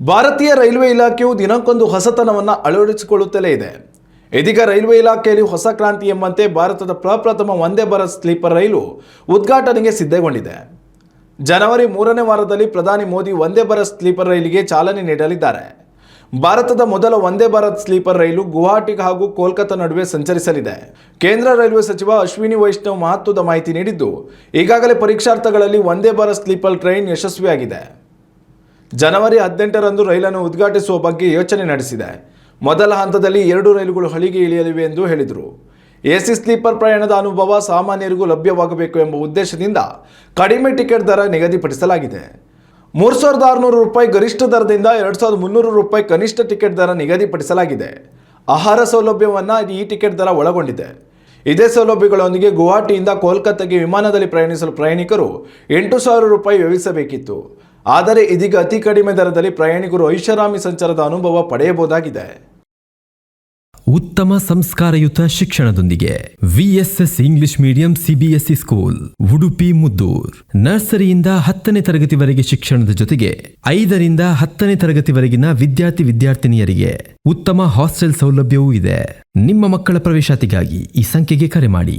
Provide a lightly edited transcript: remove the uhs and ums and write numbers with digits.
ಭಾರತೀಯ ರೈಲ್ವೆ ಇಲಾಖೆಯು ದಿನಕ್ಕೊಂದು ಹೊಸತನವನ್ನು ಅಳವಡಿಸಿಕೊಳ್ಳುತ್ತಲೇ ಇದೆ. ಇದೀಗ ರೈಲ್ವೆ ಇಲಾಖೆಯಲ್ಲಿ ಹೊಸ ಕ್ರಾಂತಿ ಎಂಬಂತೆ ಭಾರತದ ಪ್ರಪ್ರಥಮ ವಂದೇ ಭಾರತ್ ಸ್ಲೀಪರ್ ರೈಲು ಉದ್ಘಾಟನೆಗೆ ಸಿದ್ಧಗೊಂಡಿದೆ. ಜನವರಿ 3ನೇ ವಾರದಲ್ಲಿ ಪ್ರಧಾನಿ ಮೋದಿ ವಂದೇ ಭಾರತ್ ಸ್ಲೀಪರ್ ರೈಲಿಗೆ ಚಾಲನೆ ನೀಡಲಿದ್ದಾರೆ. ಭಾರತದ ಮೊದಲ ವಂದೇ ಭಾರತ್ ಸ್ಲೀಪರ್ ರೈಲು ಗುವಾಹಟಿ ಹಾಗೂ ಕೋಲ್ಕತ್ತಾ ನಡುವೆ ಸಂಚರಿಸಲಿದೆ. ಕೇಂದ್ರ ರೈಲ್ವೆ ಸಚಿವ ಅಶ್ವಿನಿ ವೈಷ್ಣವ್ ಮಹತ್ವದ ಮಾಹಿತಿ ನೀಡಿದ್ದು, ಈಗಾಗಲೇ ಪರೀಕ್ಷಾರ್ಥಗಳಲ್ಲಿ ವಂದೇ ಭಾರತ್ ಸ್ಲೀಪರ್ ಟ್ರೈನ್ ಯಶಸ್ವಿಯಾಗಿದೆ. ಜನವರಿ 18ರಂದು ರೈಲನ್ನು ಉದ್ಘಾಟಿಸುವ ಬಗ್ಗೆ ಯೋಚನೆ ನಡೆಸಿದೆ. ಮೊದಲ ಹಂತದಲ್ಲಿ 2 ರೈಲುಗಳು ಹಳಿಗೆ ಇಳಿಯಲಿವೆ ಎಂದು ಹೇಳಿದರು. ಎಸಿ ಸ್ಲೀಪರ್ ಪ್ರಯಾಣದ ಅನುಭವ ಸಾಮಾನ್ಯರಿಗೂ ಲಭ್ಯವಾಗಬೇಕು ಎಂಬ ಉದ್ದೇಶದಿಂದ ಕಡಿಮೆ ಟಿಕೆಟ್ ದರ ನಿಗದಿಪಡಿಸಲಾಗಿದೆ. 3600 ರೂಪಾಯಿ ಗರಿಷ್ಠ ದರದಿಂದ 2300 ರೂಪಾಯಿ ಕನಿಷ್ಠ ಟಿಕೆಟ್ ದರ ನಿಗದಿಪಡಿಸಲಾಗಿದೆ. ಆಹಾರ ಸೌಲಭ್ಯವನ್ನು ಈ ಟಿಕೆಟ್ ದರ ಒಳಗೊಂಡಿದೆ. ಇದೇ ಸೌಲಭ್ಯಗಳೊಂದಿಗೆ ಗುವಾಹಟಿಯಿಂದ ಕೋಲ್ಕತ್ತಾಗೆ ವಿಮಾನದಲ್ಲಿ ಪ್ರಯಾಣಿಸಲು ಪ್ರಯಾಣಿಕರು 8000 ರೂಪಾಯಿ ವ್ಯಯಿಸಬೇಕಿತ್ತು. ಆದರೆ ಇದೀಗ ಅತಿ ಕಡಿಮೆ ದರದಲ್ಲಿ ಪ್ರಯಾಣಿಕರು ಐಷಾರಾಮಿ ಸಂಚಾರದ ಅನುಭವ ಪಡೆಯಬಹುದಾಗಿದೆ. ಉತ್ತಮ ಸಂಸ್ಕಾರಯುತ ಶಿಕ್ಷಣದೊಂದಿಗೆ VSS English medium CBSE school Udupi Muddur. ನರ್ಸರಿಯಿಂದ 10ನೇ ತರಗತಿವರೆಗೆ ಶಿಕ್ಷಣದ ಜೊತೆಗೆ 5ರಿಂದ 10ನೇ ತರಗತಿವರೆಗಿನ ವಿದ್ಯಾರ್ಥಿನಿಯರಿಗೆ ಉತ್ತಮ ಹಾಸ್ಟೆಲ್ ಸೌಲಭ್ಯವೂ ಇದೆ. ನಿಮ್ಮ ಮಕ್ಕಳ ಪ್ರವೇಶಾತಿಗಾಗಿ ಈ ಸಂಖ್ಯೆಗೆ ಕರೆ ಮಾಡಿ.